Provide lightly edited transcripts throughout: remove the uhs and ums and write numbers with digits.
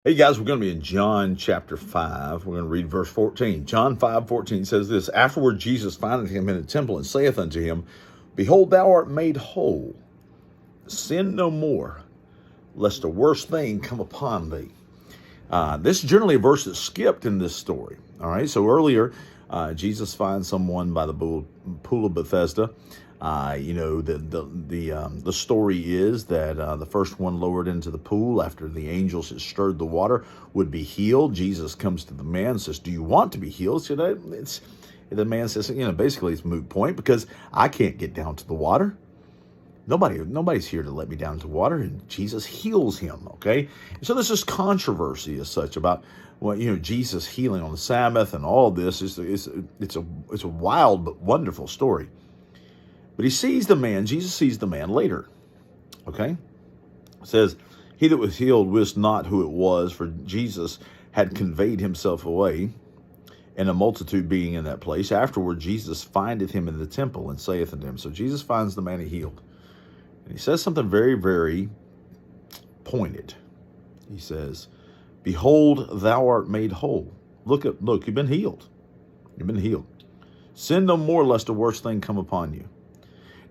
Hey guys, we're going to be in John chapter 5. We're going to read verse 14. John 5:14 says this: Afterward Jesus findeth him in the temple, and saith unto him, Behold, thou art made whole. Sin no more, lest a worse thing come upon thee. This is generally a verse that's skipped in this story. All right, so earlier, Jesus finds someone by the pool of Bethesda. The story is that the first one lowered into the pool after the angels had stirred the water would be healed. Jesus comes to the man and says, "Do you want to be healed?" So the man says, basically it's a moot point because I can't get down to the water. Nobody's here to let me down into water, and Jesus heals him. Okay, so there's this controversy as such about Jesus healing on the Sabbath and all this. It's a wild but wonderful story. But Jesus sees the man later. Okay? It says, He that was healed wist not who it was, for Jesus had conveyed himself away, and a multitude being in that place. Afterward, Jesus findeth him in the temple, and saith unto him. So Jesus finds the man he healed. And he says something very, very pointed. He says, Behold, thou art made whole. Look, you've been healed. You've been healed. Sin no more, lest a worse thing come upon you.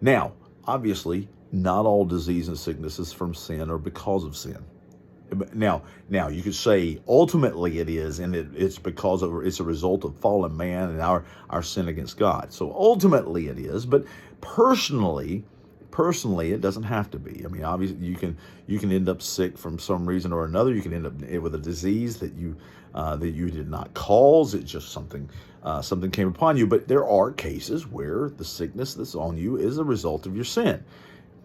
Now, obviously, not all disease and sickness is from sin or because of sin. Now, you could say ultimately it is, and it's a result of fallen man and our sin against God. So ultimately it is, but personally, it doesn't have to be. I mean, obviously, you can end up sick from some reason or another. You can end up with a disease that you did not cause. It's just something came upon you. But there are cases where the sickness that's on you is a result of your sin.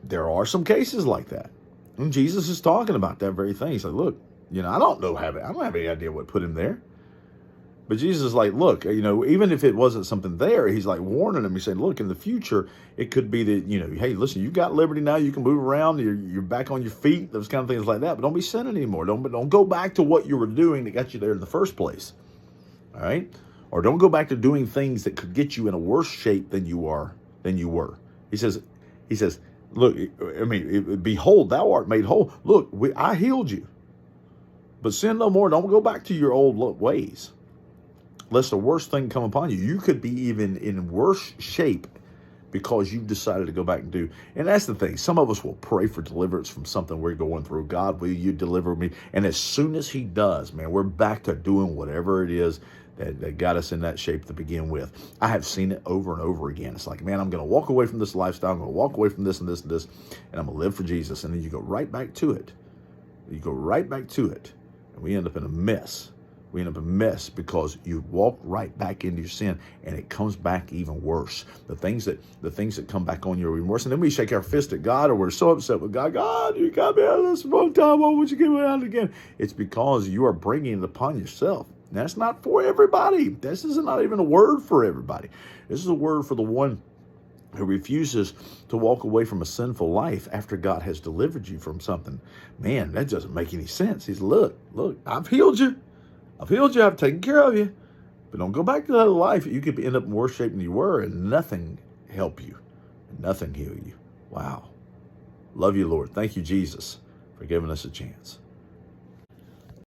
There are some cases like that, and Jesus is talking about that very thing. He's like, look, I don't have any idea what put him there. But Jesus is like, look, even if it wasn't something there, he's like warning him. He's saying, look, in the future, it could be that, hey, listen, you've got liberty now. You can move around. You're back on your feet, those kind of things like that. But don't be sinning anymore. Don't go back to what you were doing that got you there in the first place. All right? Or don't go back to doing things that could get you in a worse shape than you were. He says, look, behold, thou art made whole. Look, I healed you. But sin no more. Don't go back to your old ways, lest a worse thing come upon you. You could be even in worse shape because you've decided to go back and do. And that's the thing. Some of us will pray for deliverance from something we're going through. God, will you deliver me? And as soon as he does, man, we're back to doing whatever it is that got us in that shape to begin with. I have seen it over and over again. It's like, man, I'm going to walk away from this lifestyle. I'm going to walk away from this and this and this, and I'm going to live for Jesus. And then you go right back to it. And we end up in a mess. We end up in a mess because you walk right back into your sin, and it comes back even worse. The things that come back on you are even worse. And then we shake our fist at God, or we're so upset with God. God, you got me out of this one time. Why would you get me out again? It's because you are bringing it upon yourself. And that's not for everybody. This is not even a word for everybody. This is a word for the one who refuses to walk away from a sinful life after God has delivered you from something. Man, that doesn't make any sense. He's, look, I've healed you. I've taken care of you. But don't go back to that life. You could end up in worse shape than you were, and nothing help you. And nothing heal you. Wow. Love you, Lord. Thank you, Jesus, for giving us a chance.